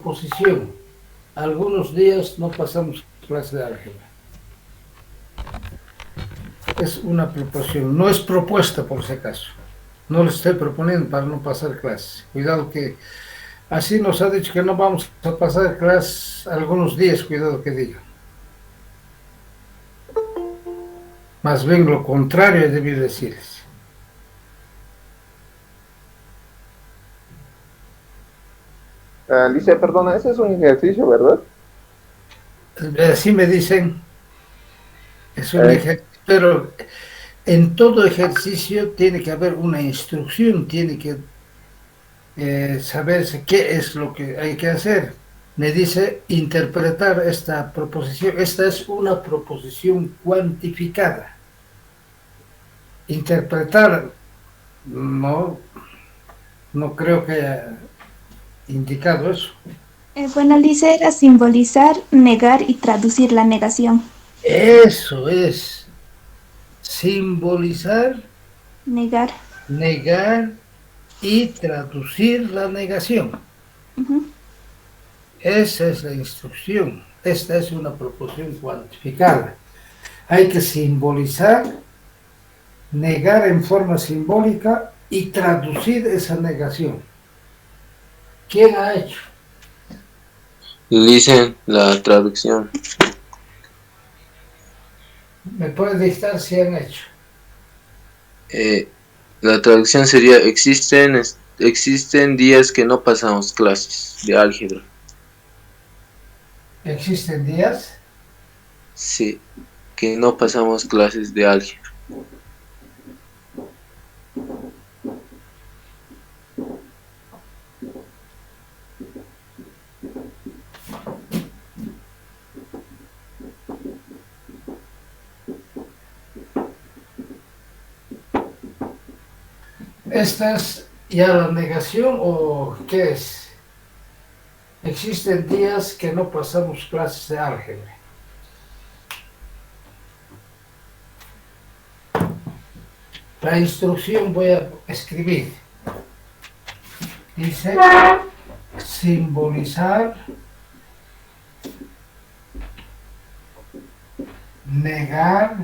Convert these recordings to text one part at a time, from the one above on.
proposición. Algunos días no pasamos clase de álgebra. Es una proposición, no es propuesta por si acaso. No le estoy proponiendo para no pasar clases. Cuidado que así nos ha dicho que no vamos a pasar clases algunos días, cuidado que diga. Más bien lo contrario debí decirles. Alicia, perdona, ese es un ejercicio, ¿verdad? Así me dicen, es un Eh, ejercicio, pero en todo ejercicio tiene que haber una instrucción, tiene que saberse qué es lo que hay que hacer. Me dice interpretar esta proposición. Esta es una proposición cuantificada. Interpretar, no, no creo que haya indicado eso. Bueno, Alicia, era simbolizar, negar y traducir la negación. Eso es simbolizar, Negar. negar y traducir la negación. Ujú. Esa es la instrucción. Esta es una proposición cuantificada. Hay que simbolizar, negar en forma simbólica y traducir esa negación. ¿Quién ha hecho? Dicen la traducción. ¿Me puede dictar si han hecho? La traducción sería: existen días que no pasamos clases de álgebra. ¿Existen días? Sí, que no pasamos clases de álgebra. ¿Esta es ya la negación o qué es? Existen días que no pasamos clases de álgebra. La instrucción voy a escribir. Dice simbolizar, negar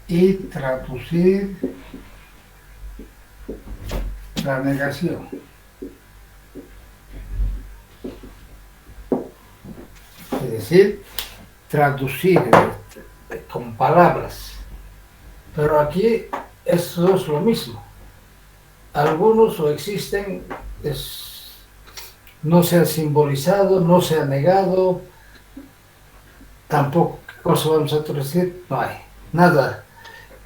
y traducir la negación. Es decir, traducir con palabras. Pero aquí eso es lo mismo. Algunos o existen, no se ha simbolizado, no se ha negado, tampoco qué cosa vamos a traducir, no hay, nada.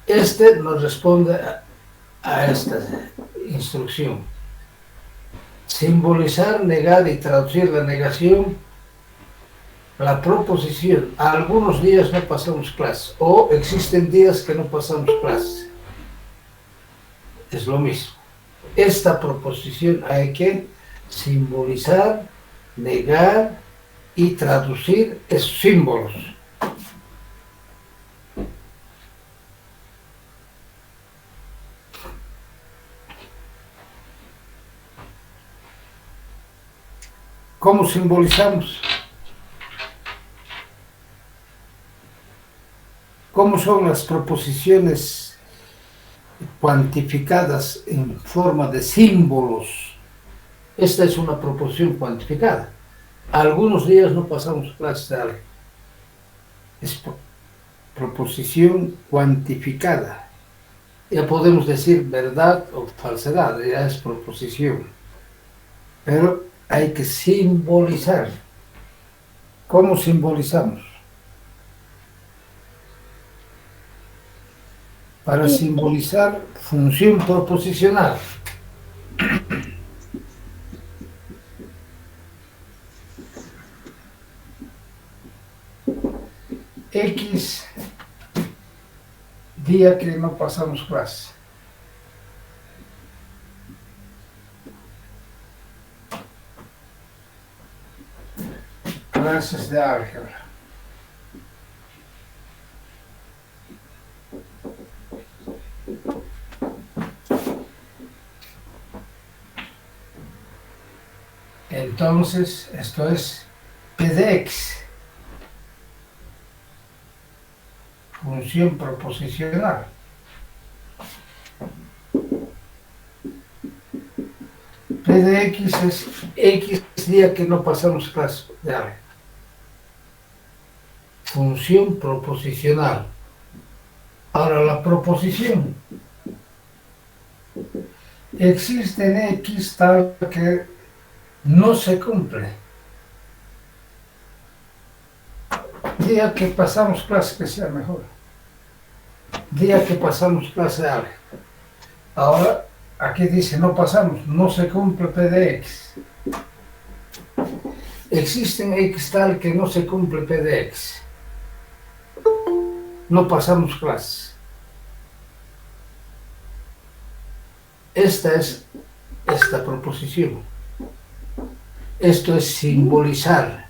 Este nos responde a esta instrucción. Simbolizar, negar y traducir la negación, la proposición. Algunos días no pasamos clases o existen días que no pasamos clases. Es lo mismo. Esta proposición hay que simbolizar, negar y traducir esos símbolos. ¿Cómo simbolizamos? ¿Cómo son las proposiciones cuantificadas en forma de símbolos? Esta es una proposición cuantificada. Algunos días no pasamos clases de álgebra. Es proposición cuantificada. Ya podemos decir verdad o falsedad, ya es proposición. Pero hay que simbolizar. ¿Cómo simbolizamos? Para simbolizar función proposicional. X día que no pasamos clase. Clases de álgebra. Entonces, Entonces, esto es P de X, función proposicional. P de X es X día que no pasamos clase de álgebra. Función proposicional. Ahora la proposición. Existe en X tal que no se cumple. Día que pasamos clase que sea mejor. Día que pasamos clase de álgebra. Ahora, aquí dice no pasamos, no se cumple P de X. Existe en X tal que no se cumple P de X. No pasamos clases. Esta es esta proposición. Esto es simbolizar.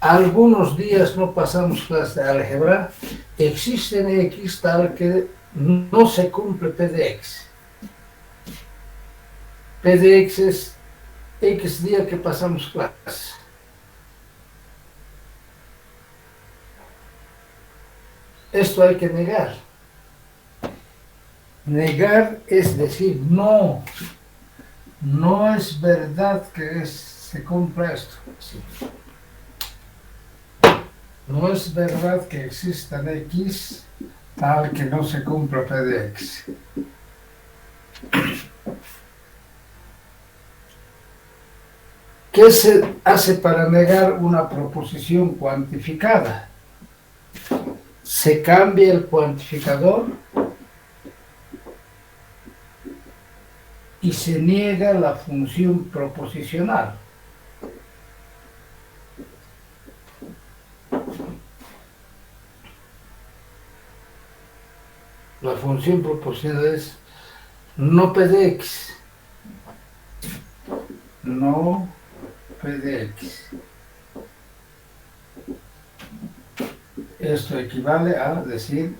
Algunos días no pasamos clases de álgebra. Existe en X tal que no se cumple P de X. P de X es X día que pasamos clases. Esto hay que negar. Negar es decir, no, no es verdad que se cumpla esto. Sí. No es verdad que exista en X tal que no se cumpla P de X. ¿Qué se hace para negar una proposición cuantificada? Se cambia el cuantificador y se niega la función proposicional. La función proposicional es no P de X. No P de X. Esto equivale a decir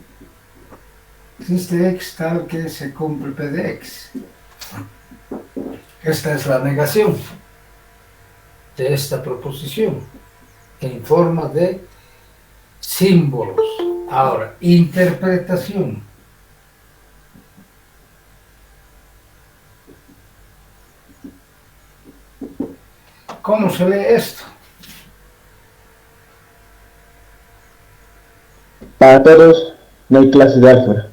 existe X tal que se cumple P de X. Esta es la negación de esta proposición en forma de símbolos. Ahora, interpretación. ¿Cómo se lee esto? Para todos no hay clase de álgebra.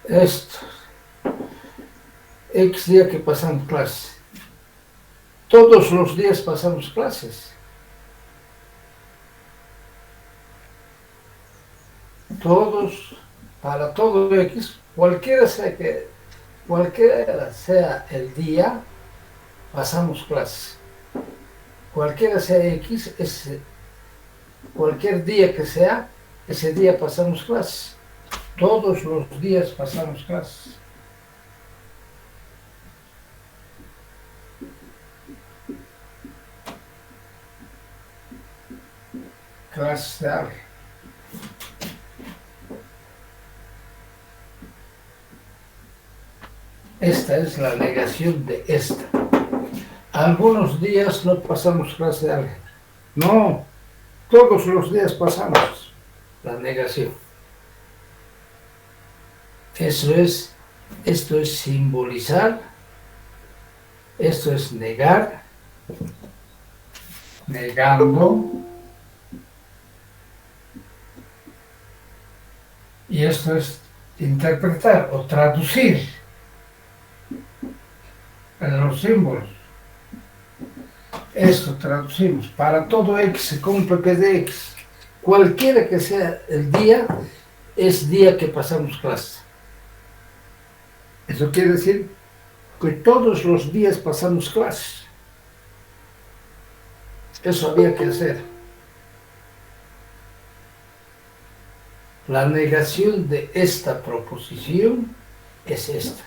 Esto. X día que pasamos clases. Todos los días pasamos clases. Todos, para todo X, cualquiera sea el día, pasamos clases. Cualquiera sea X, cualquier día que sea, ese día pasamos clases. Todos los días pasamos clases. Clases de álgebra. Esta es la negación de esta. Algunos días no pasamos clase de álgebra. No, todos los días pasamos la negación. Esto es simbolizar, esto es negar, negando, y esto es interpretar o traducir en los símbolos. Esto traducimos. Para todo X se cumple P de X. Cualquiera que sea el día, es día que pasamos clase. Eso quiere decir que todos los días pasamos clases. Eso había que hacer. La negación de esta proposición es esta.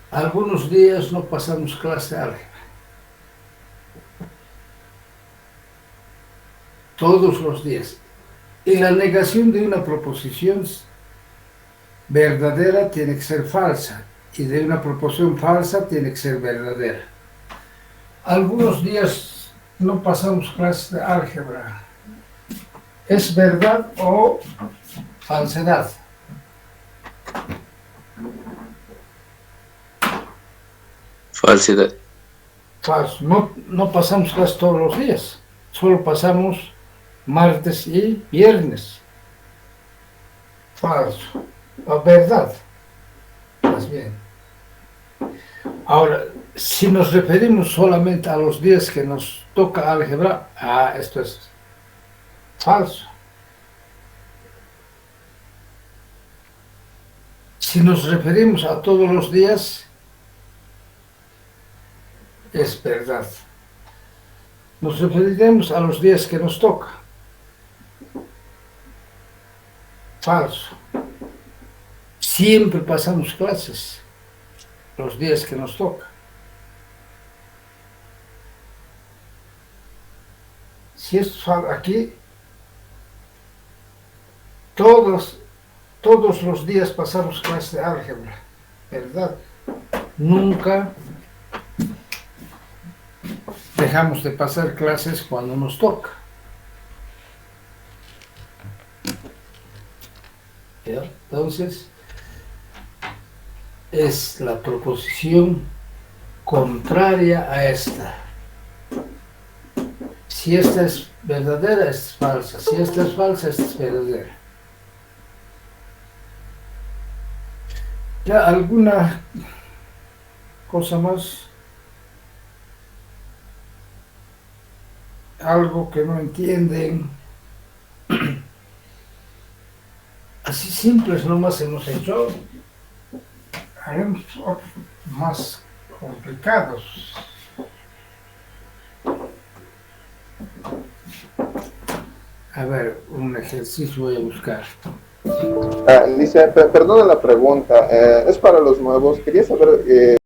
Algunos días no pasamos clase de álgebra. Todos los días. Y la negación de una proposición verdadera tiene que ser falsa y de una proporción falsa tiene que ser verdadera. Algunos días no pasamos clases de álgebra. ¿Es verdad o falsedad? Falsedad. Falso. No pasamos clases todos los días. Solo pasamos martes y viernes. Falso. O verdad. Más bien. Ahora, si nos referimos solamente a los días que nos toca álgebra, esto es falso. Si nos referimos a todos los días, es verdad. Nos referiremos a los días que nos toca. Falso. Siempre pasamos clases los días que nos toca. Si es aquí, todos los días pasamos clases de álgebra, ¿verdad? Nunca dejamos de pasar clases cuando nos toca. ¿Ya? Entonces, es la proposición contraria a esta. Si esta es verdadera, esta es falsa. Si esta es falsa, esta es verdadera. ¿Ya alguna cosa más? Algo que no entienden. Así simples nomás hemos hecho. Haremos más complicados. A ver, un ejercicio voy a buscar. Dice, perdona la pregunta, es para los nuevos. Quería saber,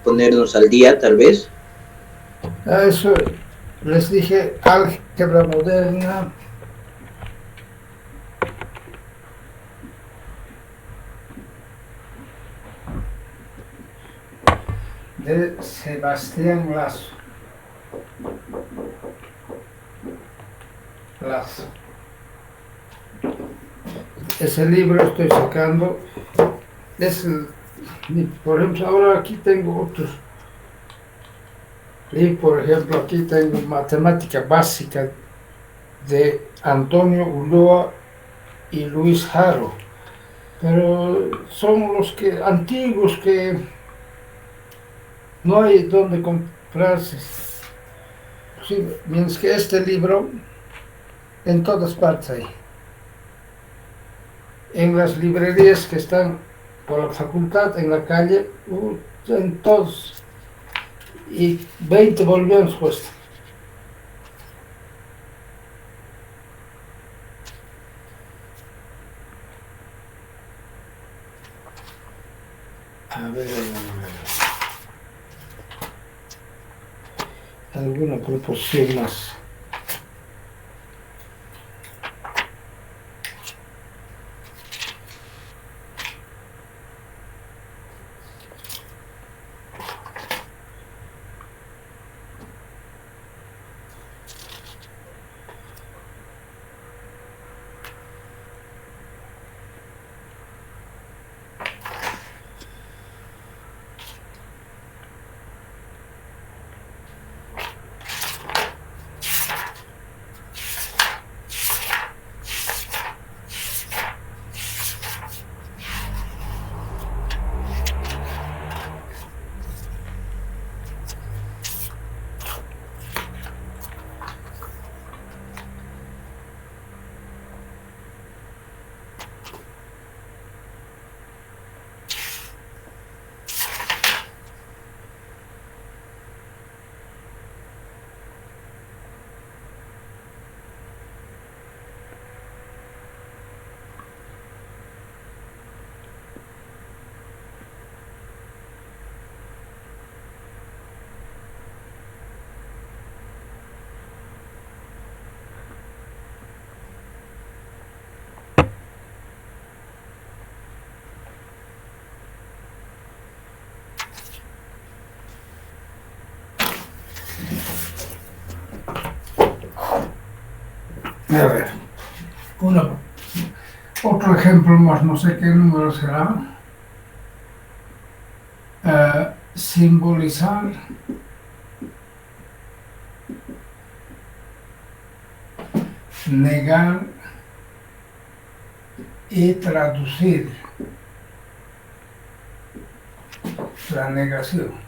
ponernos al día, tal vez. Eso les dije, álgebra moderna. De Sebastián Lazo. Ese libro estoy sacando. Por ejemplo, ahora aquí tengo otros. Y por ejemplo, aquí tengo Matemática Básica de Antonio Ulloa y Luis Haro. Pero son los que antiguos que no hay donde comprarse. Sí, mientras que este libro en todas partes hay. En las librerías que están por la facultad, en la calle, en todos. y 20 bolivianos cuesta. A ver, alguna proposición más. A ver, otro ejemplo más, no sé qué número será. Simbolizar negar y traducir la negación.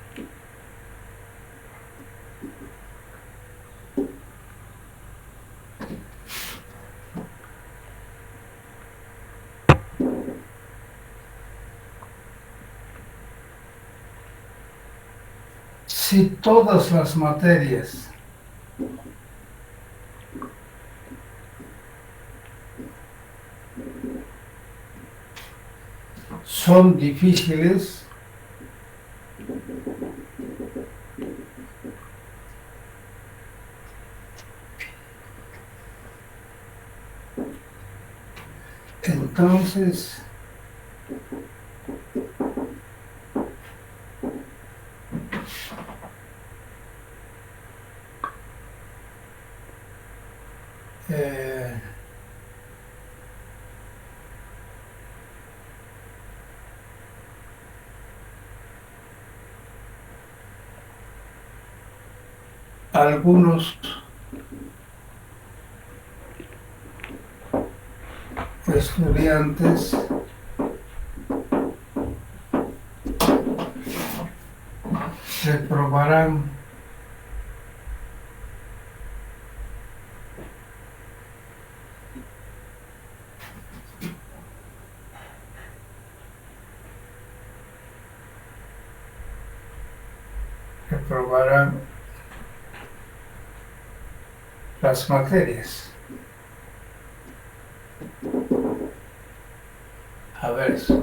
Si todas las materias son difíciles, entonces algunos estudiantes reprobarán las materias. A ver eso.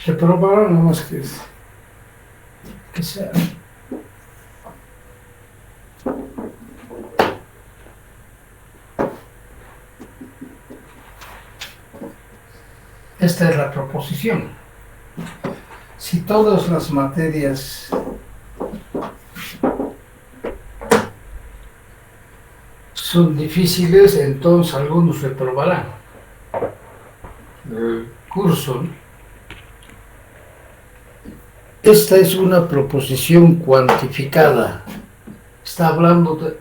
Reprobarán nomás que sea. Esta es la proposición. Si todas las materias son difíciles, entonces algunos reprobarán el curso. Esta es una proposición cuantificada. Está hablando de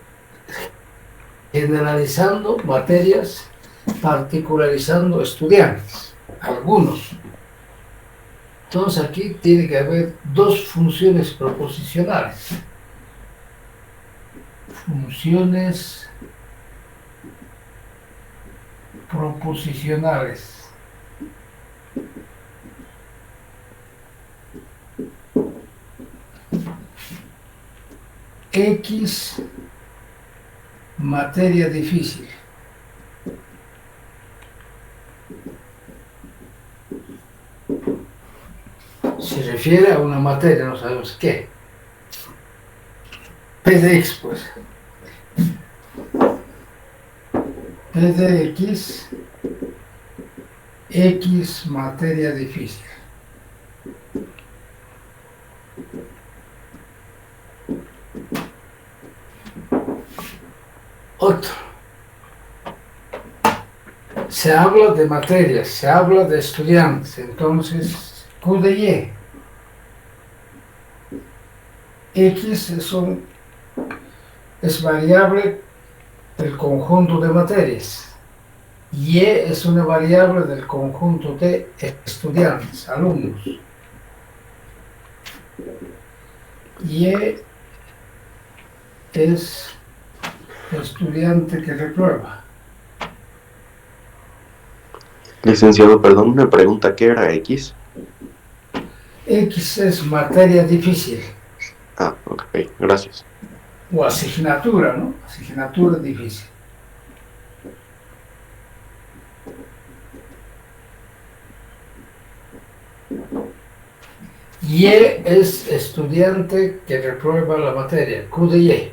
generalizando materias, particularizando estudiantes, algunos. Entonces aquí tiene que haber dos funciones proposicionales. Funciones proposicionales. X materia difícil. Se refiere a una materia, no sabemos qué. P de X, pues. P de X, X materia difícil. Otro. Se habla de materias, se habla de estudiantes, entonces Q de Y. X es variable del conjunto de materias. Y es una variable del conjunto de estudiantes, alumnos. Y es estudiante que reprueba. Licenciado, perdón, una pregunta, ¿qué era X? X es materia difícil. Ah, ok, gracias. O asignatura, ¿no? Asignatura difícil. Y es estudiante que reprueba la materia, Q de Y.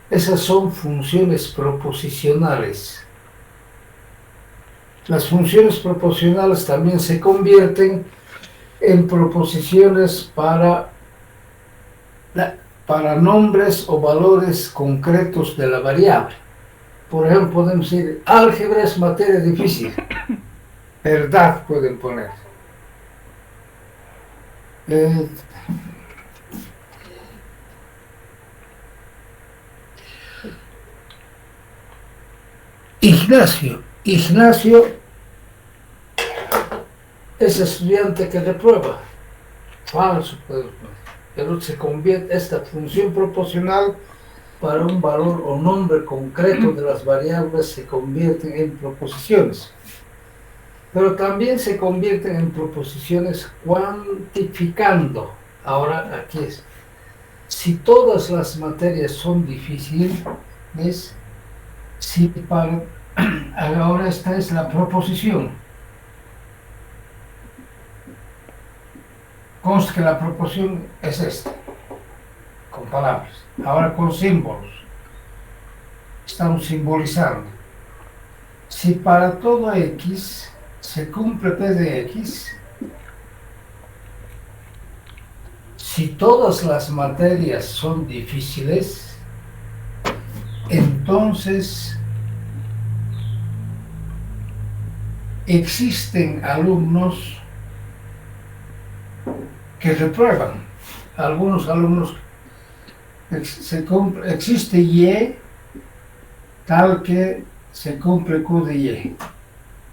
Esas son funciones proposicionales. Las funciones proposicionales también se convierten en proposiciones para nombres o valores concretos de la variable. Por ejemplo, podemos decir, álgebra es materia difícil. Verdad pueden poner. Ignacio es estudiante que reprueba. Falso, pero se convierte esta función proporcional para un valor o nombre concreto de las variables se convierten en proposiciones. Pero también se convierten en proposiciones cuantificando. Ahora aquí es. Si todas las materias son difíciles, ahora esta es la proposición. Consta que la proposición es esta, con palabras. Ahora con símbolos. Estamos simbolizando. Si para todo X se cumple P de X, si todas las materias son difíciles, entonces existen alumnos que reprueban. Algunos alumnos existe Y tal que se cumple Q de Y.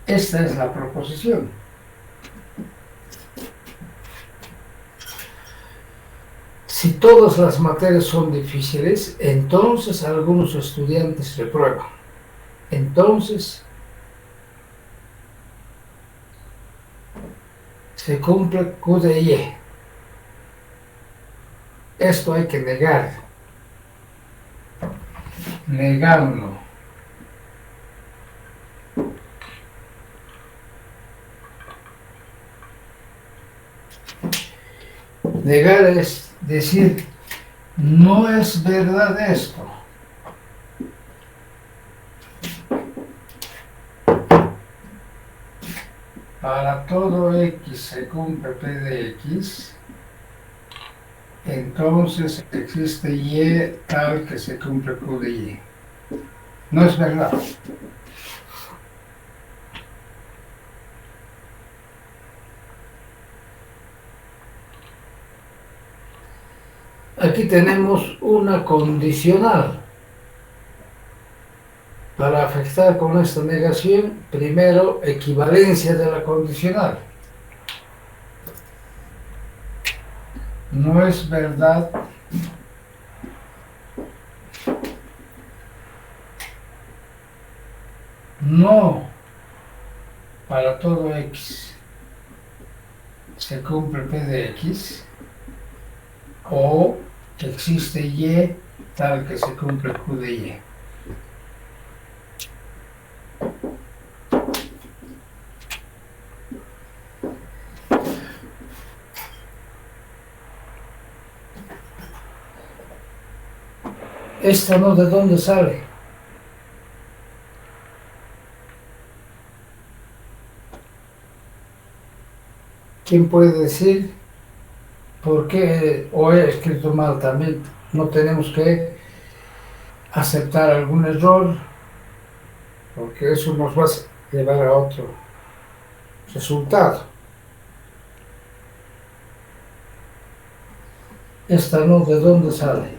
Esta es la proposición. Si todas las materias son difíciles, entonces algunos estudiantes reprueban. Entonces se cumple Q de Y. Esto hay que negar. Negarlo. Negar es decir, no es verdad esto. Para todo X se cumple P de X, entonces existe Y tal que se cumple Q de Y. No es verdad. Aquí tenemos una condicional. Para afectar con esta negación, primero equivalencia de la condicional. No es verdad no para todo X se cumple P de X o existe Y tal que se cumple Q de Y. ¿Esta no de dónde sale? ¿Quién puede decir por qué, o he escrito mal también? No tenemos que aceptar algún error, porque eso nos va a llevar a otro resultado. Esta no, ¿de dónde sale?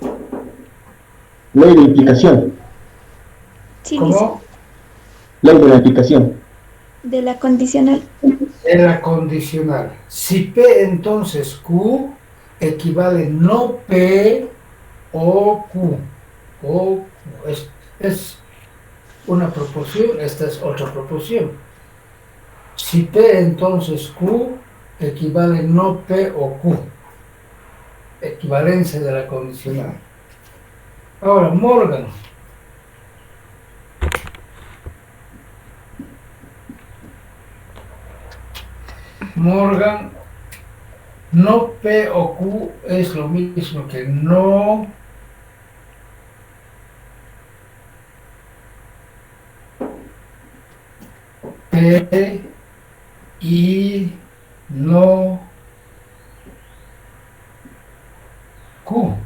Ley de implicación. Sí, ¿Cómo? Ley de la implicación. de la condicional. De la condicional. Si P entonces Q equivale no P o Q. O Q. Es una proporción, esta es otra proporción. Si P entonces Q equivale no P o Q. Equivalencia de la condicional. Ahora, Morgan. Morgan, no P o Q es lo mismo que no P y no Q.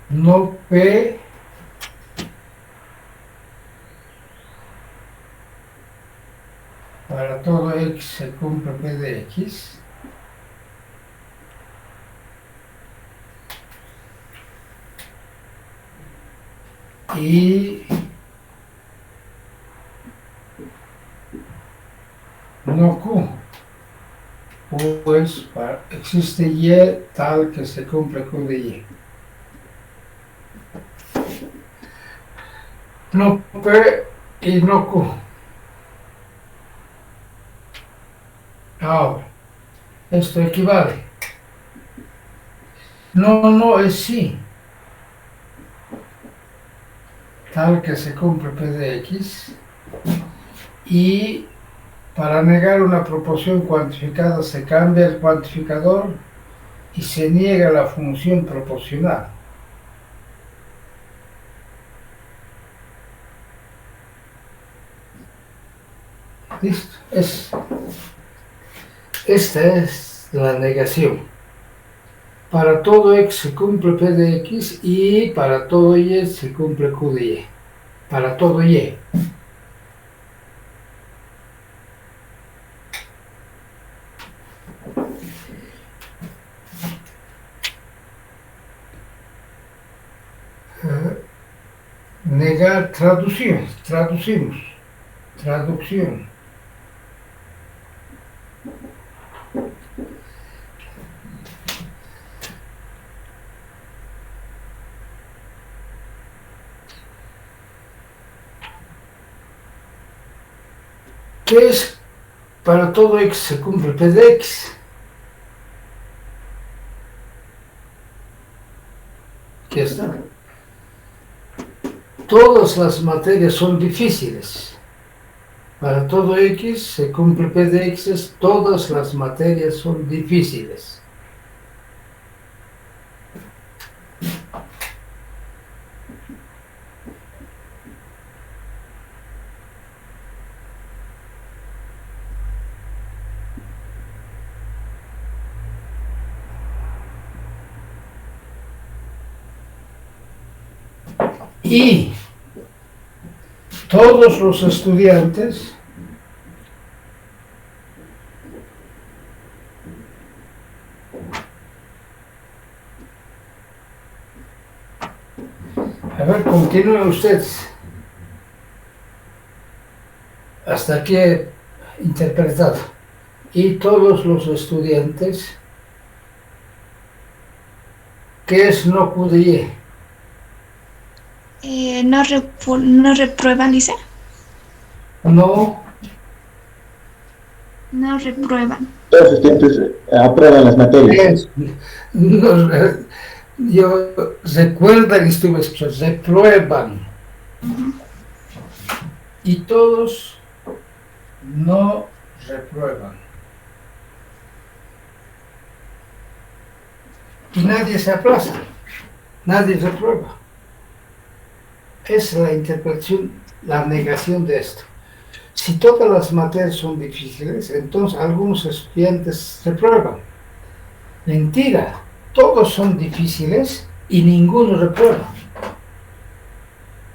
No P para todo X se cumple P de X. Y no Q. Pues existe Y tal que se cumple Q de Y. No P y no Q. Ahora, esto equivale. No es sí. Tal que se cumple P de X. Y para negar una proporción cuantificada se cambia el cuantificador y se niega la función proporcional. ¿Listo? Esta es la negación. Para todo X se cumple P de X y para todo Y se cumple Q de Y. Para todo Y. Negar, traducimos. Traducción. ¿Qué es para todo X se cumple P de X? Aquí está. Todas las materias son difíciles. Para todo X se cumple P de X, todas las materias son difíciles. Y todos los estudiantes a ver, continúe usted. Hasta aquí he interpretado. Y todos los estudiantes, ¿qué es no Q de Y? No reprueban, dice. No No reprueban. Todos los estudiantes aprueban las materias. No, yo recuerdan, estuve escuchando, reprueban. Y todos no reprueban. Y nadie se aplaza, nadie reprueba. Es la interpretación, la negación de esto. Si todas las materias son difíciles, entonces algunos estudiantes reprueban. Mentira, todos son difíciles y ninguno reprueba.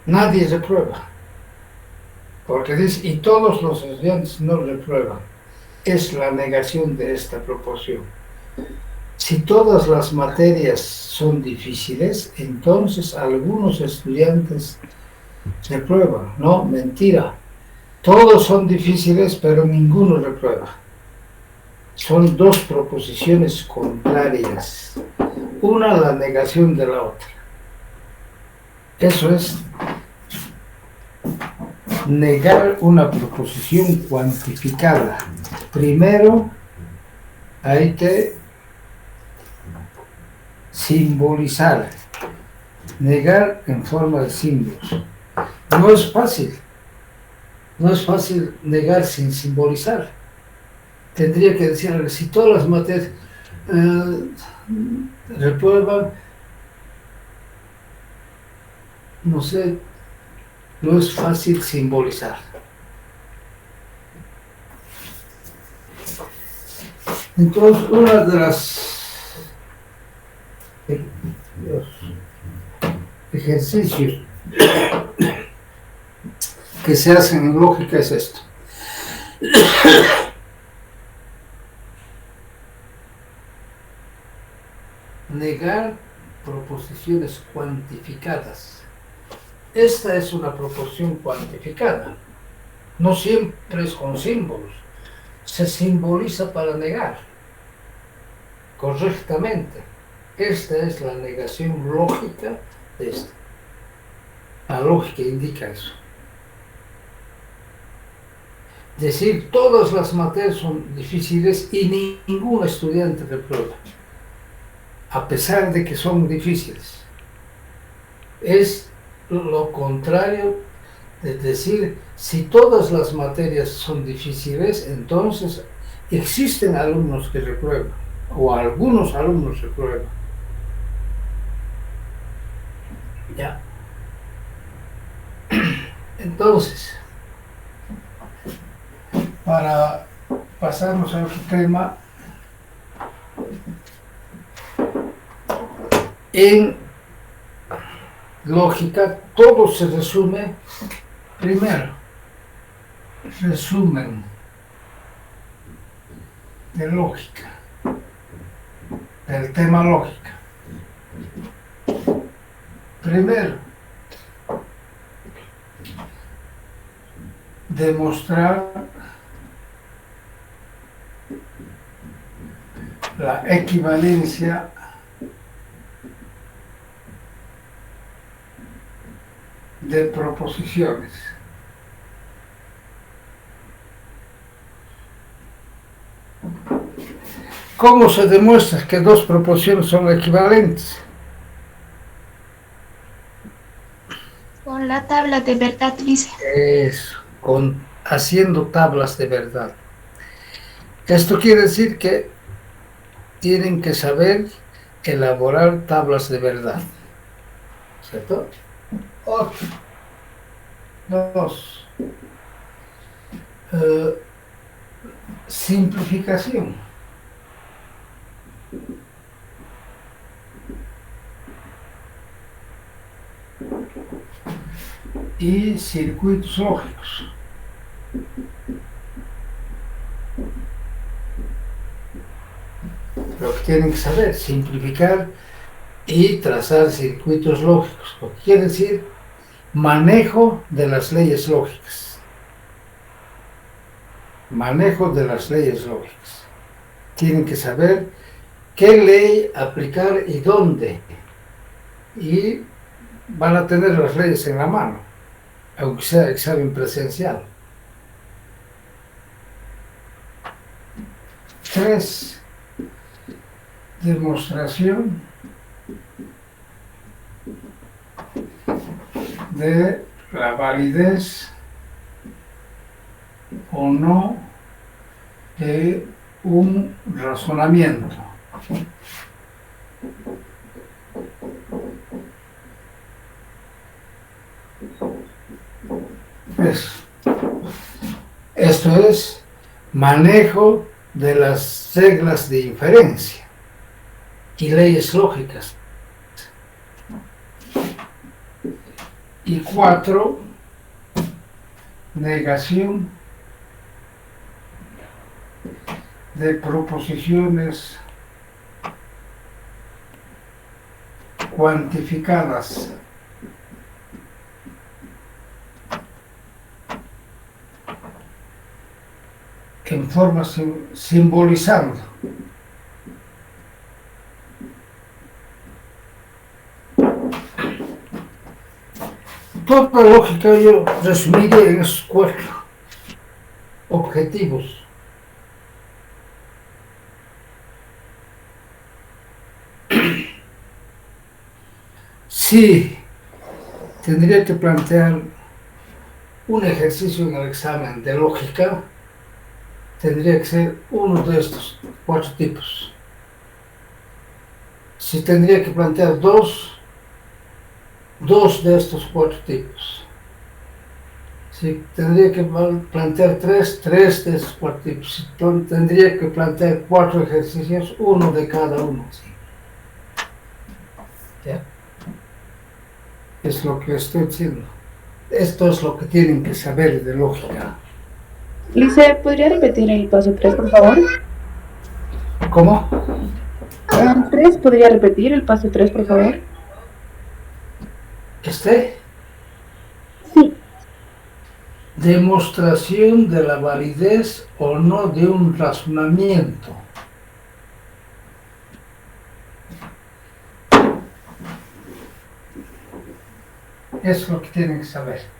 Nadie reprueba. Porque dice, y todos los estudiantes no reprueban. Es la negación de esta proporción. Si todas las materias son difíciles, entonces algunos estudiantes reprueban. No, mentira. Todos son difíciles, pero ninguno reprueba. Son dos proposiciones contrarias. Una la negación de la otra. Eso es negar una proposición cuantificada. Primero hay que simbolizar, negar en forma de símbolos. No es fácil. No es fácil negar sin simbolizar. Tendría que decir, si todas las materias reprueban, no sé, no es fácil simbolizar. Entonces, una de los ejercicios que se hacen en lógica es esto. Negar proposiciones cuantificadas. Esta es una proposición cuantificada. No siempre es con símbolos. Se simboliza para negar correctamente. Esta es la negación lógica de esto. La lógica indica eso. Decir todas las materias son difíciles y ningún estudiante reprueba, a pesar de que son difíciles. Es lo contrario de decir, si todas las materias son difíciles, entonces existen alumnos que reprueban, o algunos alumnos reprueban. Ya. Entonces, para pasarnos a otro tema, en lógica todo se resume, primero, resumen de lógica, del tema lógica. Primero, demostrar la equivalencia de proposiciones. ¿Cómo se demuestra que dos proposiciones son equivalentes? Con la tabla de verdad, dice. Es haciendo tablas de verdad. Esto quiere decir que tienen que saber elaborar tablas de verdad. ¿Cierto? Otro. Dos. Simplificación. Y circuitos lógicos. Lo que tienen que saber, simplificar y trazar circuitos lógicos. Lo que quiere decir manejo de las leyes lógicas. Manejo de las leyes lógicas. Tienen que saber qué ley aplicar y dónde. Y van a tener las leyes en la mano, aunque sea examen presencial. 3. Demostración de la validez o no de un razonamiento. Pues, esto es manejo de las reglas de inferencia y leyes lógicas. Y 4, negación de proposiciones cuantificadas en forma simbolizando. Toda la lógica yo resumiría en esos 4 objetivos. Sí, tendría que plantear un ejercicio en el examen de lógica, tendría que ser uno de estos 4 tipos. Si tendría que plantear dos de estos 4 tipos. Si tendría que plantear 3 de estos 4 tipos. Si tendría que plantear 4 ejercicios, uno de cada uno. ¿Sí? ¿Ya? Es lo que estoy diciendo. Esto es lo que tienen que saber de lógica. Lice, ¿podría repetir el paso 3, por favor? ¿Cómo? 3, ¿podría repetir el paso 3, por favor? Sí. Demostración de la validez o no de un razonamiento. Es lo que tienen que saber.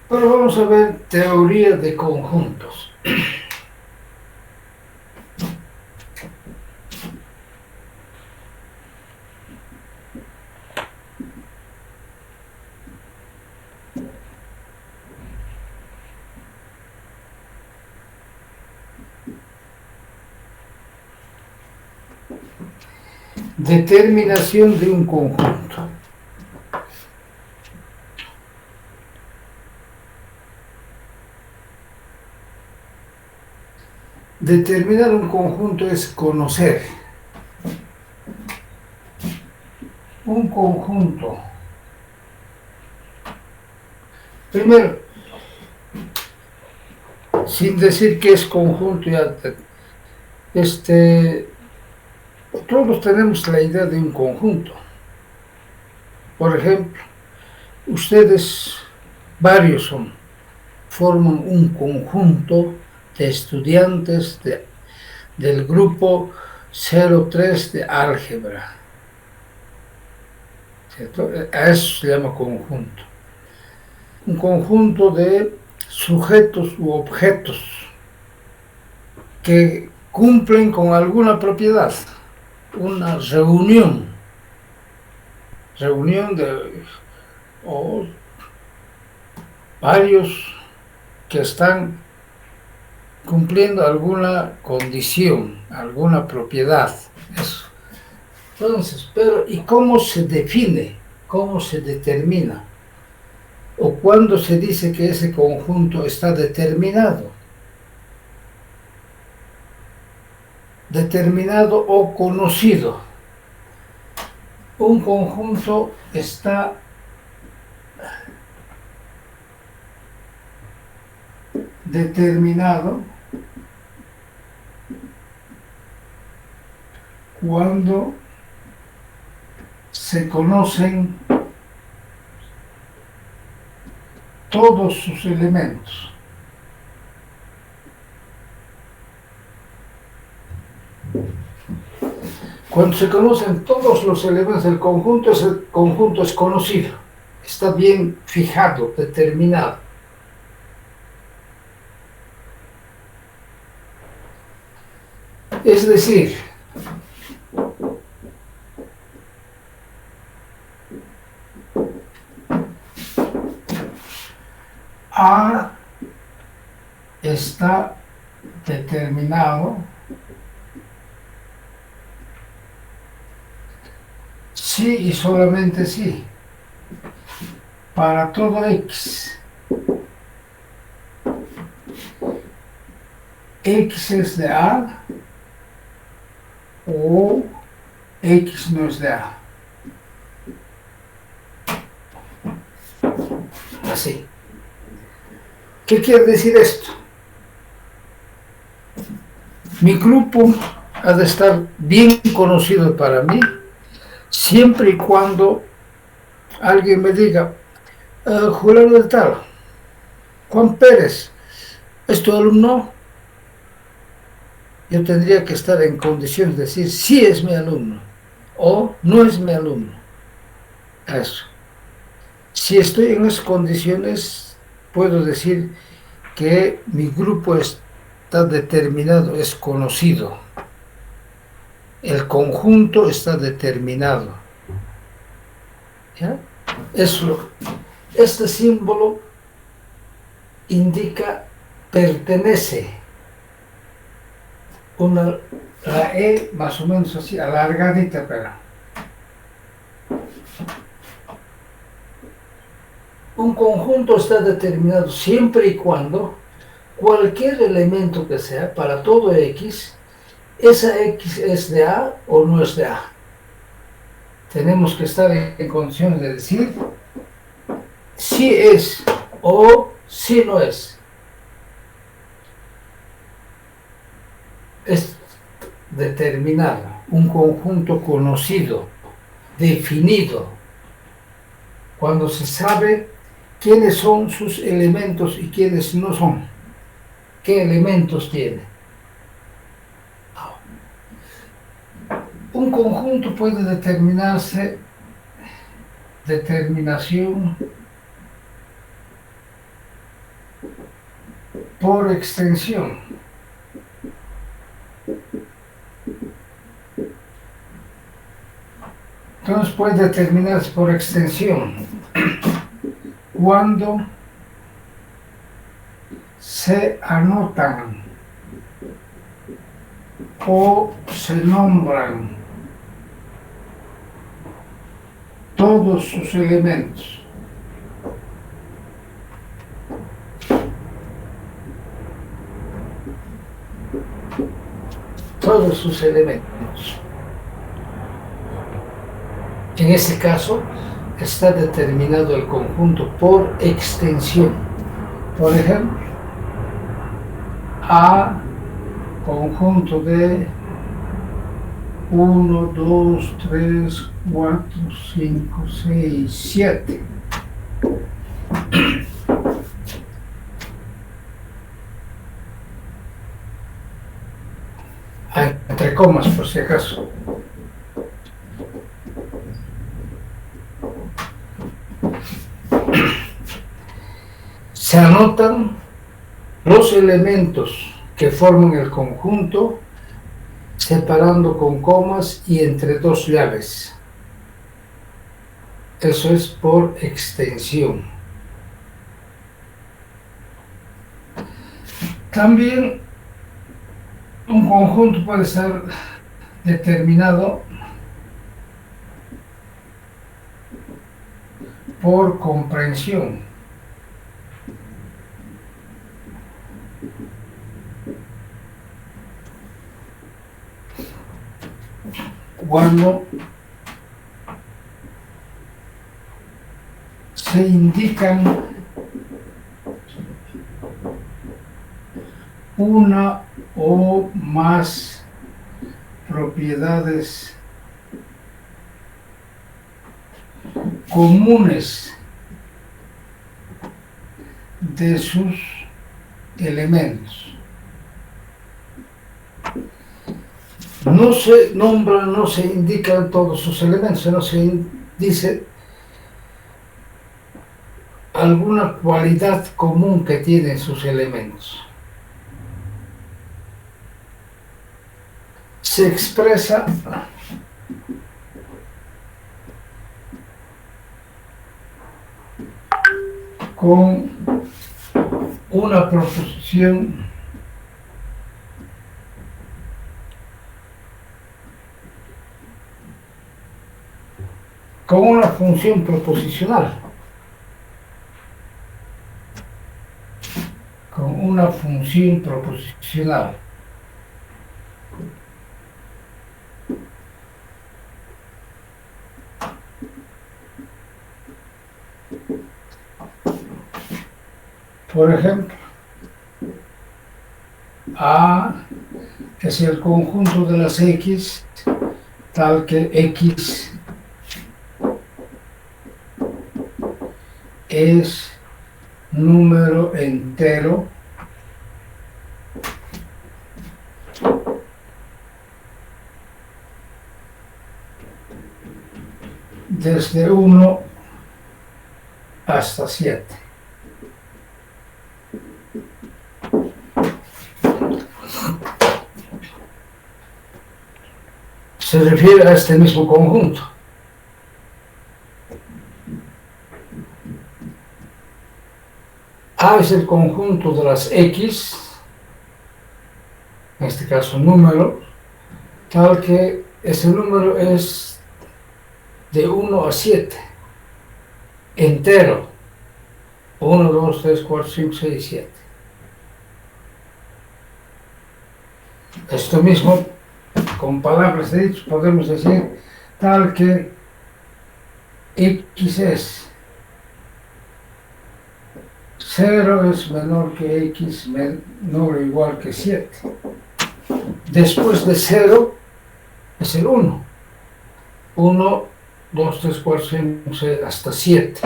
Pero vamos a ver teoría de conjuntos. Determinación de un conjunto. Determinar un conjunto es conocer. Un conjunto. Primero, sin decir que es conjunto, ya, todos tenemos la idea de un conjunto. Por ejemplo, ustedes, varios forman un conjunto de estudiantes del grupo 03 de álgebra. ¿Cierto? A eso se llama conjunto. Un conjunto de sujetos u objetos que cumplen con alguna propiedad. Una reunión o varios que están cumpliendo alguna condición, alguna propiedad. Eso. Entonces, ¿y cómo se define ¿Cómo se determina? ¿O cuándo se dice que ese conjunto está determinado? Determinado o conocido. Un conjunto está determinado cuando se conocen todos sus elementos. Cuando se conocen todos los elementos del conjunto, ese conjunto es conocido, está bien fijado, determinado. Es decir, A está determinado sí y solamente sí para todo X. X es de A o X no es de A. Así. ¿Qué quiere decir esto? Mi grupo ha de estar bien conocido para mí, siempre y cuando alguien me diga, Julián de tal, Juan Pérez, ¿es tu alumno? Yo tendría que estar en condiciones de decir, sí es mi alumno, o no es mi alumno. Eso. Si estoy en esas condiciones, puedo decir que mi grupo está determinado, es conocido. El conjunto está determinado. ¿Ya? Este símbolo indica pertenece. La E más o menos así, alargadita, pero. Un conjunto está determinado siempre y cuando cualquier elemento que sea, para todo X, esa X es de A o no es de A. Tenemos que estar en condiciones de decir si es o si no es. Es determinado, un conjunto conocido, definido, cuando se sabe quiénes son sus elementos y quiénes no son. ¿Qué elementos tiene? Un conjunto puede determinarse, determinación por extensión. Entonces puede determinarse por extensión cuando se anotan o se nombran todos sus elementos. Todos sus elementos. En ese caso, está determinado el conjunto por extensión. Por ejemplo, A, conjunto de 1, 2, 3, 4, 5, 6, 7. Entre comas, por si acaso. Se anotan los elementos que forman el conjunto separando con comas y entre dos llaves. Eso es por extensión. También un conjunto puede ser determinado por comprensión. Cuando se indican una o más propiedades comunes de sus elementos. No se nombran, no se indican todos sus elementos, sino se dice alguna cualidad común que tienen sus elementos. Se expresa con una proposición con una función proposicional, Por ejemplo, A es el conjunto de las X, tal que X es número entero desde 1 hasta 7. Se refiere a este mismo conjunto. A es el conjunto de las X, en este caso número, tal que ese número es de 1 a 7, entero, 1, 2, 3, 4, 5, 6, 7. Esto mismo, con palabras de dicho, podemos decir tal que X es 0 es menor que X menor o igual que 7. Después de 0 es el 1. 1, 2, 3, 4, 5, 6, hasta 7.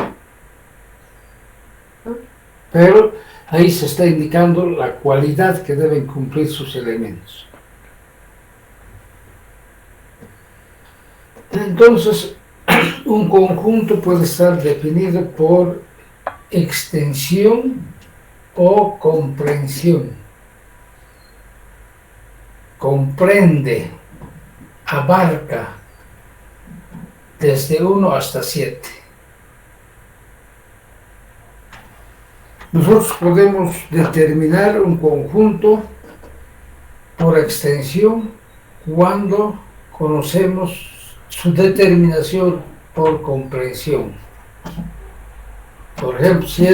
Pero ahí se está indicando la cualidad que deben cumplir sus elementos. Entonces, un conjunto puede estar definido por extensión o comprensión. Comprende, abarca desde 1 hasta 7. Nosotros podemos determinar un conjunto por extensión cuando conocemos su determinación por comprensión. Por ejemplo, si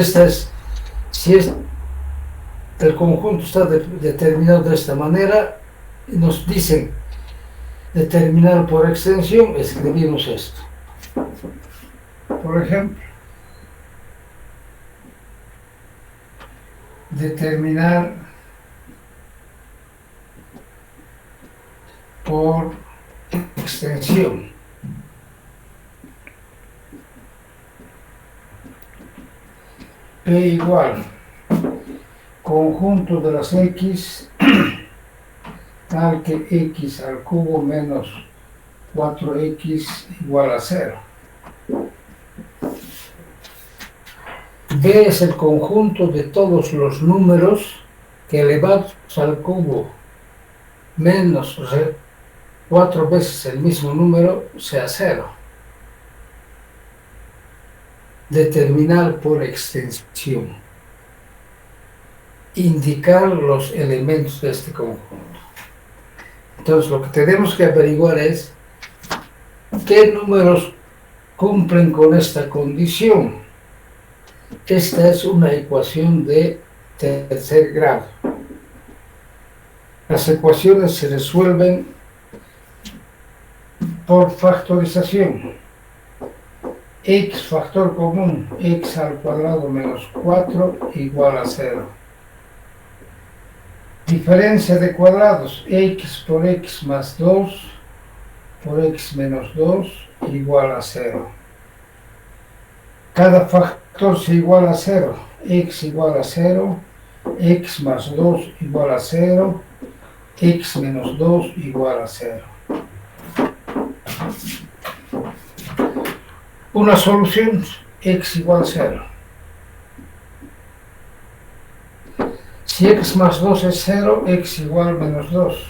el conjunto está determinado de esta manera, nos dicen determinar por extensión, escribimos esto. Por ejemplo, determinar por extensión. P igual conjunto de las X tal que X al cubo menos 4X igual a 0. B es el conjunto de todos los números que elevados al cubo menos 4 veces el mismo número sea 0. Determinar por extensión. Indicar los elementos de este conjunto. Entonces lo que tenemos que averiguar es qué números cumplen con esta condición. Esta es una ecuación de tercer grado. Las ecuaciones se resuelven por factorización. X factor común, x al cuadrado menos 4 igual a 0. Diferencia de cuadrados, x por x más 2 por x menos 2 igual a 0. Cada factor se iguala a 0. X igual a 0, x más 2 igual a 0, x menos 2 igual a 0. Una solución, x igual a 0. Si x más 2 es 0, x igual a menos 2.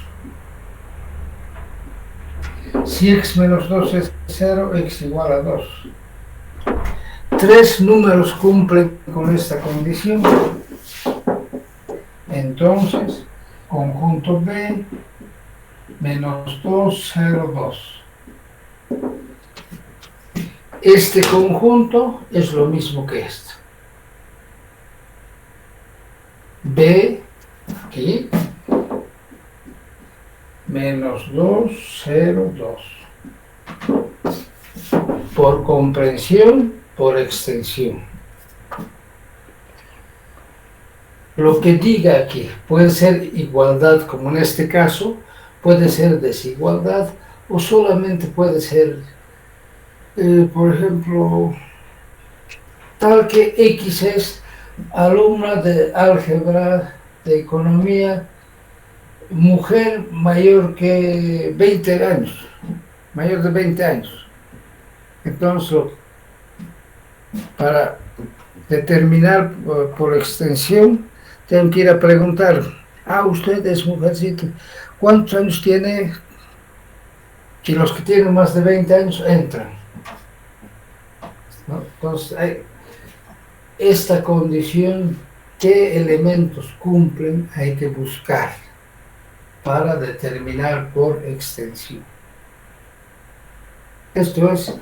Si x menos 2 es 0, x igual a 2. Tres números cumplen con esta condición. Entonces, conjunto B, menos 2, 0, 2. Este conjunto es lo mismo que esto. B, aquí, menos 2, 0, 2. Por comprensión, por extensión. Lo que diga aquí puede ser igualdad, como en este caso, puede ser desigualdad, o solamente puede ser, por ejemplo, tal que X es alumna de álgebra, de economía, mujer mayor que 20 años, mayor de 20 años. Entonces, para determinar por extensión, tengo que ir a preguntar, usted es mujercita, ¿cuántos años tiene? Y los que tienen más de 20 años entran, ¿no? Entonces, hay esta condición, ¿qué elementos cumplen? Hay que buscar para determinar por extensión. Esto es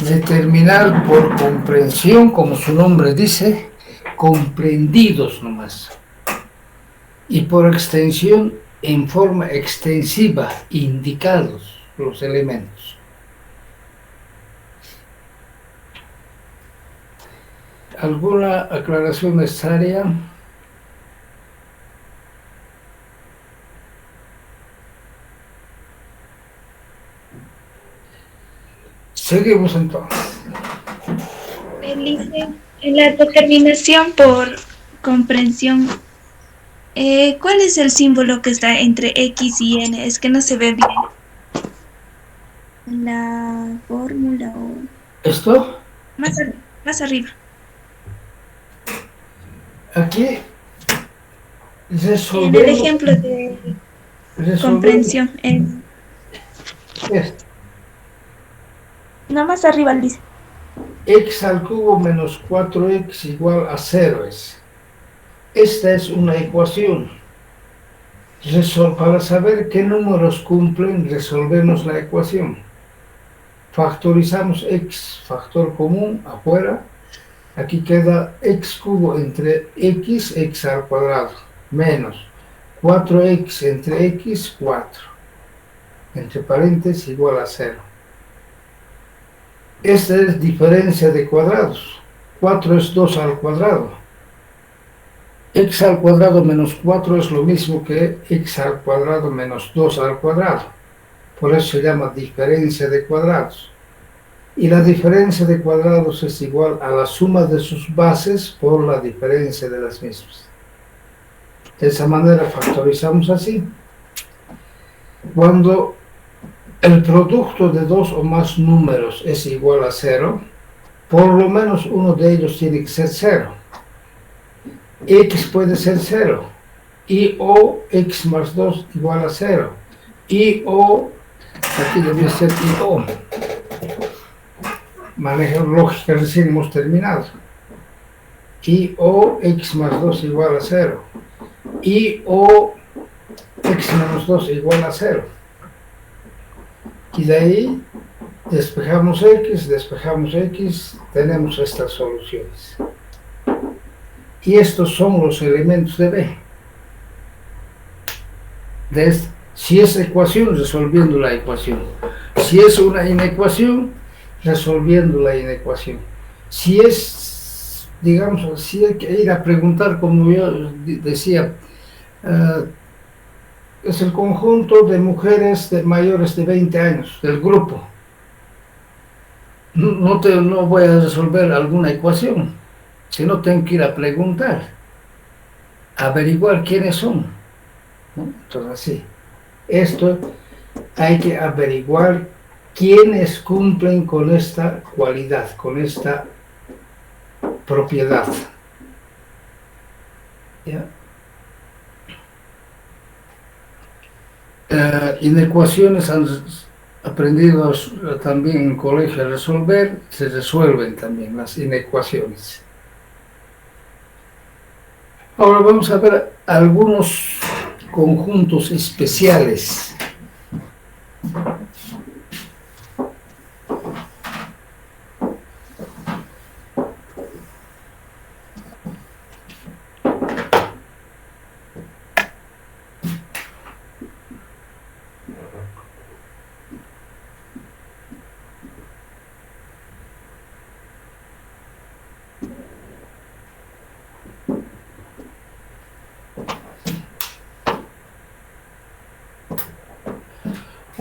determinar por comprensión, como su nombre dice, comprendidos nomás. Y por extensión, en forma extensiva, indicados los elementos. ¿Alguna aclaración necesaria? Seguimos entonces. Dice, en la determinación por comprensión, ¿cuál es el símbolo que está entre X y N? Es que no se ve bien. La fórmula o... ¿Esto? Más arriba. Aquí En el ejemplo de comprensión. No, más arriba dice. X al cubo menos 4x igual a 0 es. Esta es una ecuación. Para saber qué números cumplen, resolvemos la ecuación. Factorizamos x, factor común, afuera. Aquí queda x cubo entre x, x al cuadrado, menos 4x entre x, 4. Entre paréntesis igual a 0. Esta es diferencia de cuadrados. 4 es 2 al cuadrado. X al cuadrado menos 4 es lo mismo que x al cuadrado menos 2 al cuadrado. Por eso se llama diferencia de cuadrados. Y la diferencia de cuadrados es igual a la suma de sus bases por la diferencia de las mismas. De esa manera factorizamos así. Cuando el producto de dos o más números es igual a 0, por lo menos uno de ellos tiene que ser 0. X puede ser 0. Y o x más 2 igual a 0. Y o, aquí debe ser y o. Manejo lógica recién hemos terminado. Y o x más 2 igual a 0. Y o x menos 2 igual a 0. Y de ahí despejamos X, tenemos estas soluciones. Y estos son los elementos de B. Si es ecuación, resolviendo la ecuación. Si es una inecuación, resolviendo la inecuación. Si es, digamos, si hay que ir a preguntar, como yo decía, es el conjunto de mujeres mayores de 20 años, del grupo. No voy a resolver alguna ecuación, sino tengo que ir a preguntar, averiguar quiénes son, ¿no? Entonces, sí, esto hay que averiguar quiénes cumplen con esta cualidad, con esta propiedad. ¿Ya? Inecuaciones han aprendido también en colegio a resolver, se resuelven también las inecuaciones. Ahora vamos a ver algunos conjuntos especiales.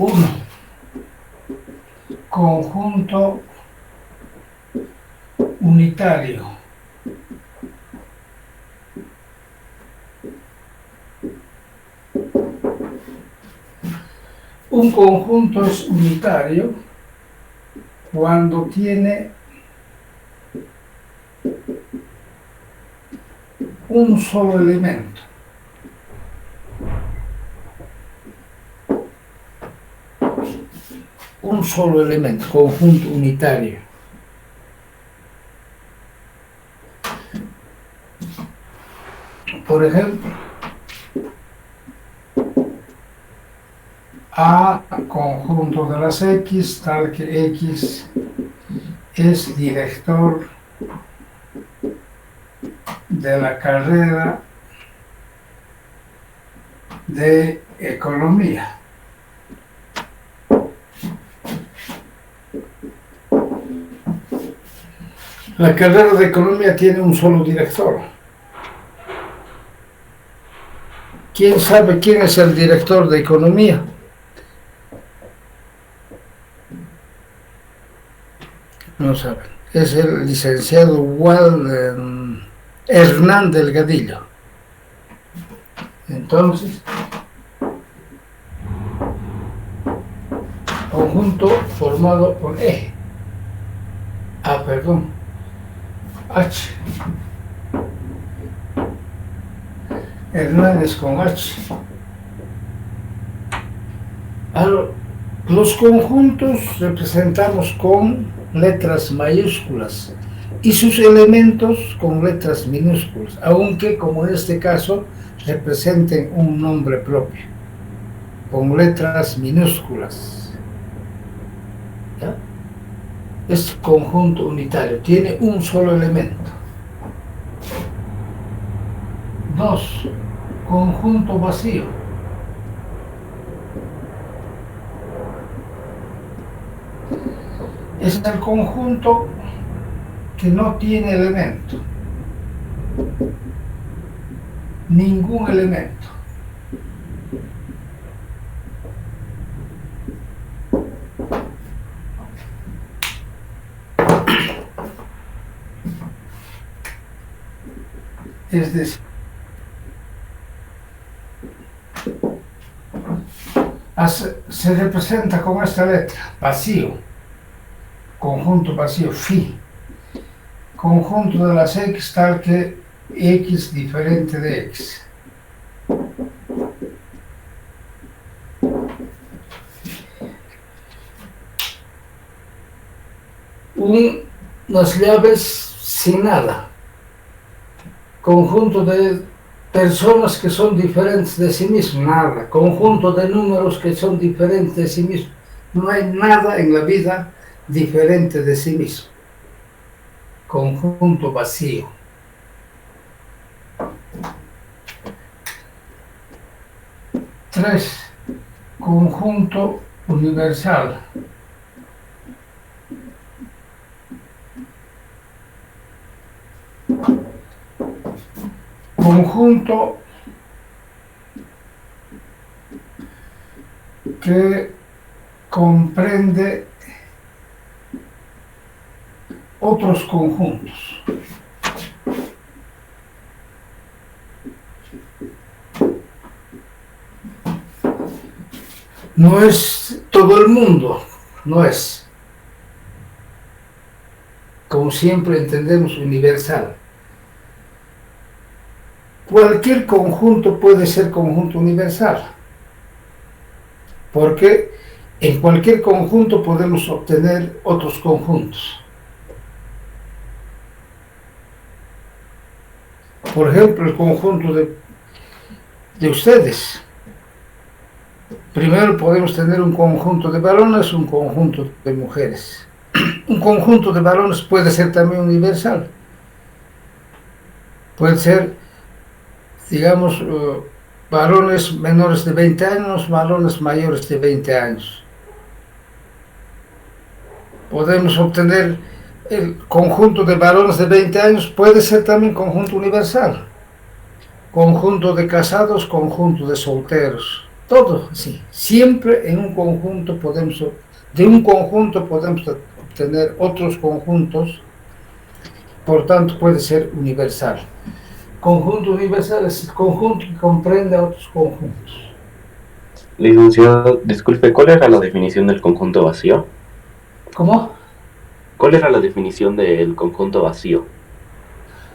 Uno, conjunto unitario. Un conjunto es unitario cuando tiene un solo elemento. Un solo elemento, conjunto unitario. Por ejemplo, A conjunto de las X, tal que X es director de la carrera de economía. La carrera de economía tiene un solo director. ¿Quién sabe quién es el director de economía? No saben. Es el licenciado Hernán Delgadillo. Entonces, conjunto formado por E. H. Hernández con H. Los conjuntos representamos con letras mayúsculas y sus elementos con letras minúsculas, aunque como en este caso representen un nombre propio, con letras minúsculas. ¿Ya? Es conjunto unitario, tiene un solo elemento. 2. Conjunto vacío. Es el conjunto que no tiene elemento. Ningún elemento. Es decir, se representa con esta letra, vacío, conjunto vacío, phi, conjunto de las X tal que X diferente de X. Unas llaves sin nada, conjunto de personas que son diferentes de sí mismos, nada, conjunto de números que son diferentes de sí mismos. No hay nada en la vida diferente de sí mismo. Conjunto vacío. Tres, conjunto universal. Conjunto que comprende otros conjuntos. No es todo el mundo, no es, como siempre entendemos, universal. Cualquier conjunto puede ser conjunto universal, porque en cualquier conjunto podemos obtener otros conjuntos. Por ejemplo, el conjunto de ustedes. Primero podemos tener un conjunto de varones, un conjunto de mujeres. Un conjunto de varones puede ser también universal. Puede ser, digamos, varones menores de 20 años, varones mayores de 20 años. Podemos obtener el conjunto de varones de 20 años, puede ser también conjunto universal. Conjunto de casados, conjunto de solteros. Todo, sí. Siempre en un conjunto de un conjunto podemos obtener otros conjuntos, por tanto puede ser universal. Conjunto universal es el conjunto que comprende a otros conjuntos. Licenciado, disculpe, ¿cuál era la definición del conjunto vacío? ¿Cómo? ¿Cuál era la definición del conjunto vacío?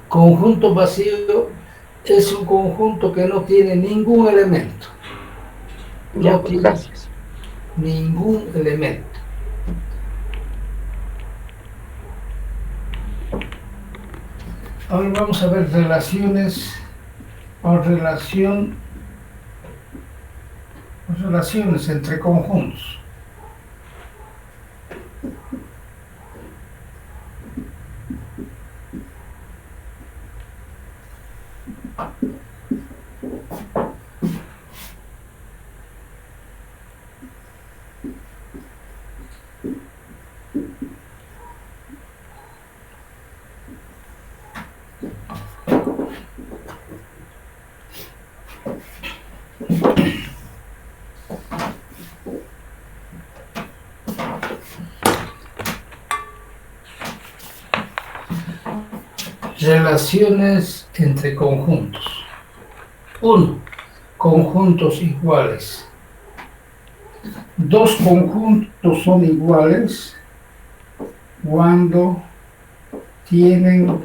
Conjunto vacío es un conjunto que no tiene ningún elemento. Ya, No pues, tiene gracias. ningún elemento. Ahora vamos a ver relaciones o relaciones entre conjuntos. Relaciones entre conjuntos. 1. Conjuntos iguales. Dos conjuntos son iguales cuando tienen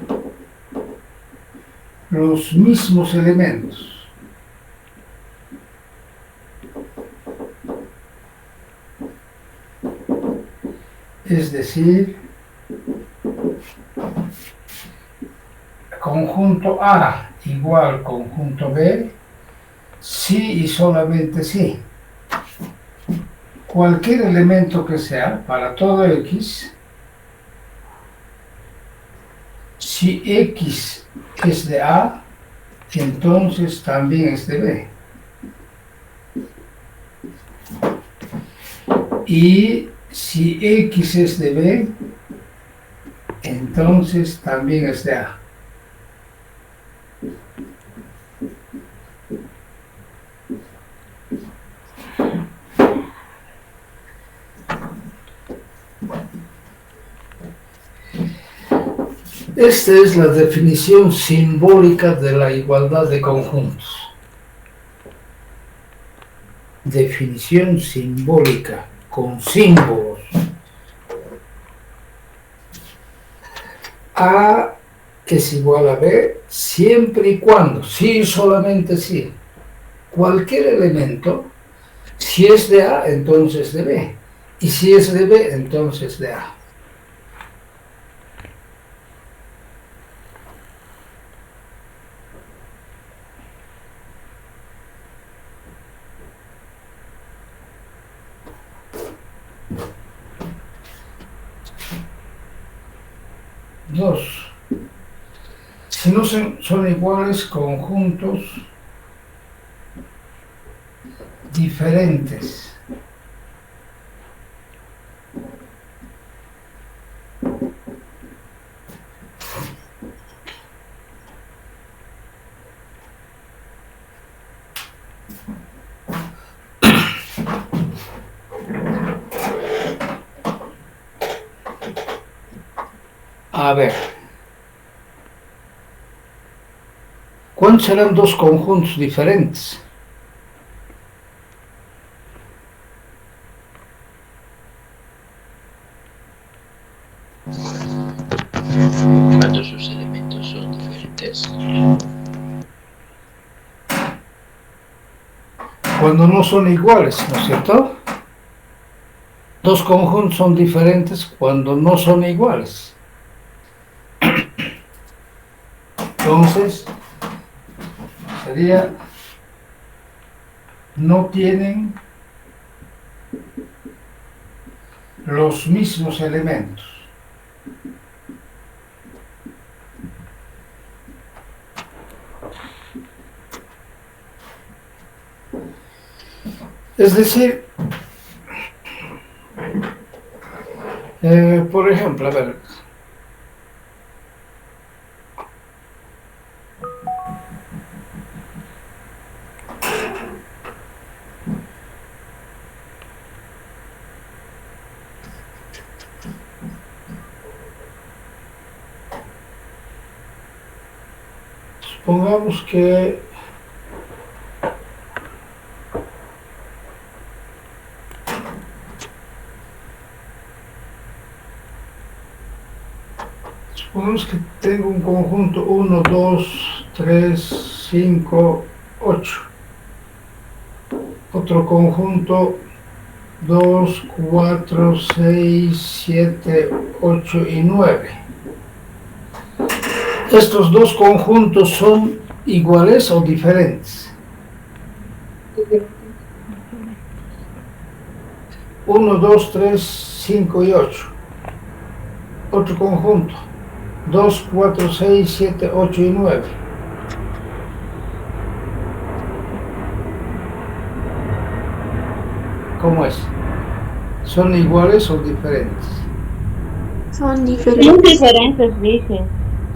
los mismos elementos. Es decir, conjunto A igual conjunto B, si y solamente si. Cualquier elemento que sea, para todo X, si X es de A, entonces también es de B. Y si X es de B, entonces también es de A. Esta es la definición simbólica de la igualdad de conjuntos. Definición simbólica, con símbolos. A es igual a B siempre y cuando, sí y solamente sí, cualquier elemento, si es de A, entonces de B, y si es de B, entonces de A. Dos. Si no son iguales, conjuntos diferentes. A ver, ¿cuáles serán dos conjuntos diferentes? Cuando sus elementos son diferentes. Cuando no son iguales, ¿no es cierto? Dos conjuntos son diferentes cuando no son iguales. Entonces, sería, no tienen los mismos elementos. Es decir, por ejemplo, a ver, supongamos que tengo un conjunto 1, 2, 3, 5, 8. Otro conjunto 2, 4, 6, 7, 8 y 9. ¿Estos dos conjuntos son iguales o diferentes? 1, 2, 3, 5 y 8. Otro conjunto 2, 4, 6, 7, 8 y 9. ¿Cómo es? ¿Son iguales o diferentes? Son Son diferentes, dije.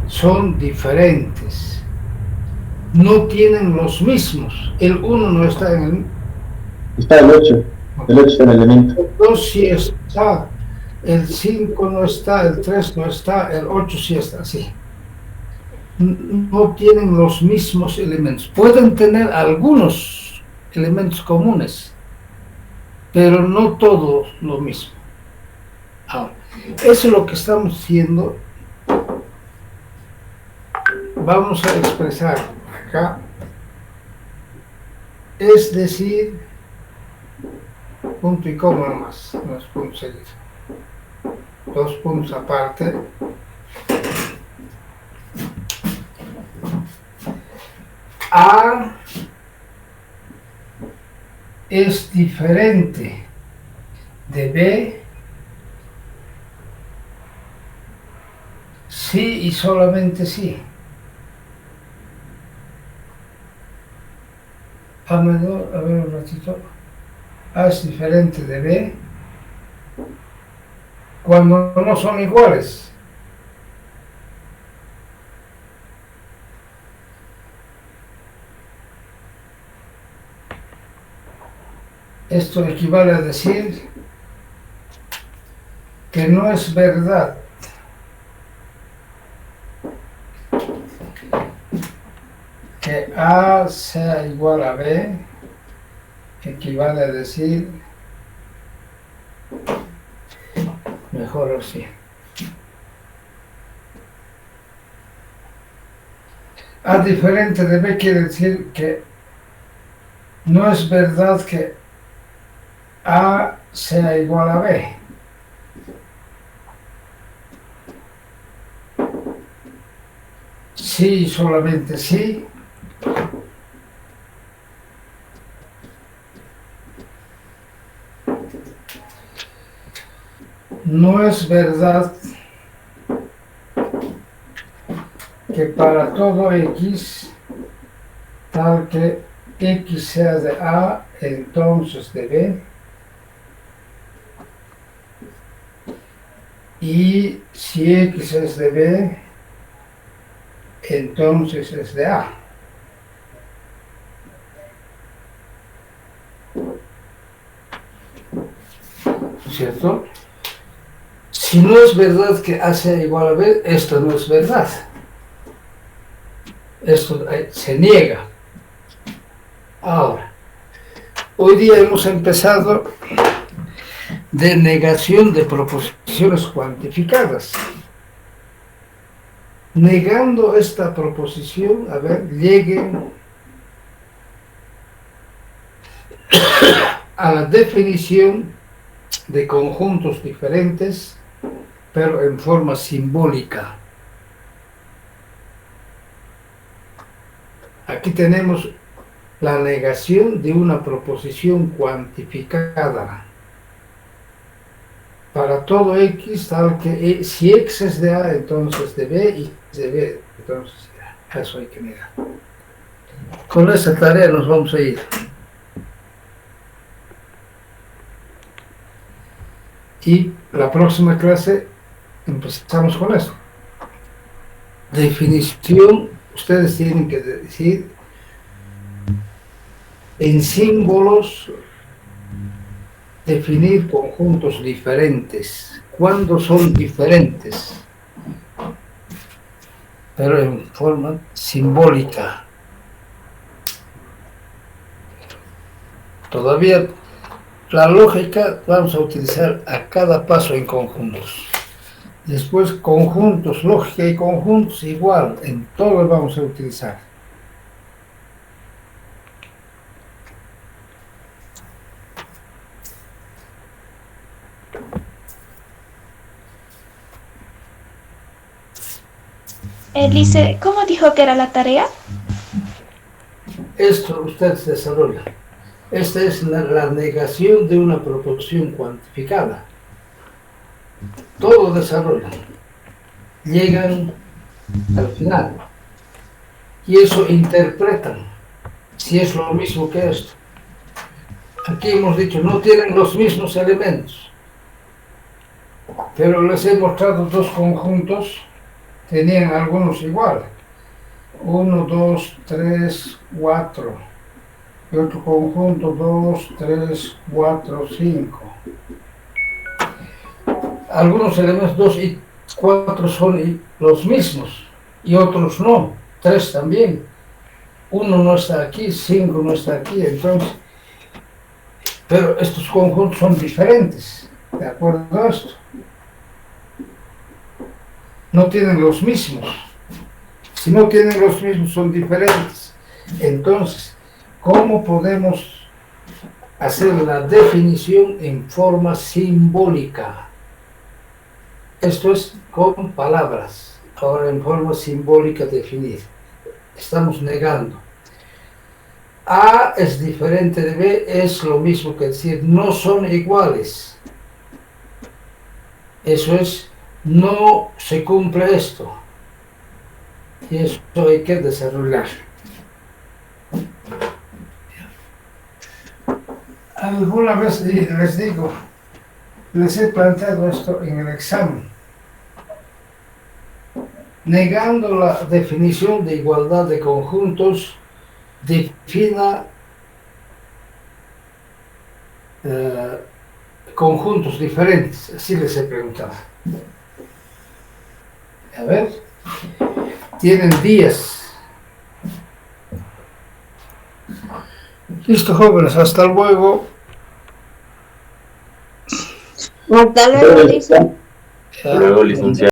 Son diferentes. No tienen los mismos. El 1 no está en el... Está el 8. El 8 está en el elemento. El 2 sí está. El 5 no está. El 3 no está. El 8 sí está. Sí. No tienen los mismos elementos. Pueden tener algunos elementos comunes, pero no todos lo mismo. Ahora, eso es lo que estamos haciendo. Vamos a expresar acá, es decir, punto y coma nomás, no es punto seguido. Dos puntos aparte. A es diferente de B sí y solamente sí. A ver un ratito. A es diferente de B cuando no son iguales. Esto equivale a decir que no es verdad que A sea igual a B, equivale a decir, mejor así. A diferente de B quiere decir que no es verdad que A sea igual a B. Sí, solamente sí. No es verdad que para todo X, tal que X sea de A, entonces de B, y si X es de B, entonces es de A. ¿Cierto? Si no es verdad que A sea igual a B, esto no es verdad. Esto se niega. Ahora, hoy día hemos empezado de negación de proposiciones cuantificadas. Negando esta proposición, a ver, lleguen a la definición de conjuntos diferentes, pero en forma simbólica. Aquí tenemos la negación de una proposición cuantificada. Para todo X, tal que si X es de A, entonces de B, y de B, entonces de A. Eso hay que negar. Con esa tarea nos vamos a ir. Y la próxima clase empezamos con eso. Definición, ustedes tienen que decir en símbolos, definir conjuntos diferentes. ¿Cuándo son diferentes? Pero en forma simbólica. Todavía la lógica vamos a utilizar a cada paso en conjuntos. Después conjuntos, lógica y conjuntos igual, en todo vamos a utilizar. Elise, ¿cómo dijo que era la tarea? Esto usted desarrolla. Esta es la negación de una proposición cuantificada. Todo desarrollo. Llegan al final. Y eso interpretan. Si es lo mismo que esto. Aquí hemos dicho, no tienen los mismos elementos. Pero les he mostrado dos conjuntos. Tenían algunos igual. 1, 2, 3, 4. Y otro conjunto 2, 3, 4, 5. Algunos elementos 2 y 4 son los mismos y otros no. 3 también. 1 no está aquí, 5 no está aquí, entonces. Pero estos conjuntos son diferentes. ¿De acuerdo a esto? No tienen los mismos. Si no tienen los mismos, son diferentes. Entonces, ¿cómo podemos hacer la definición en forma simbólica? Esto es con palabras. Ahora en forma simbólica definir. Estamos negando. A es diferente de B, es lo mismo que decir no son iguales. Eso es, no se cumple esto. Y eso hay que desarrollar. Alguna vez les digo, les he planteado esto en el examen. Negando la definición de igualdad de conjuntos, defina conjuntos diferentes. Así les he preguntado. A ver, tienen días. Listo, jóvenes, hasta luego. Hasta luego, Lisa. Luego, licenciado.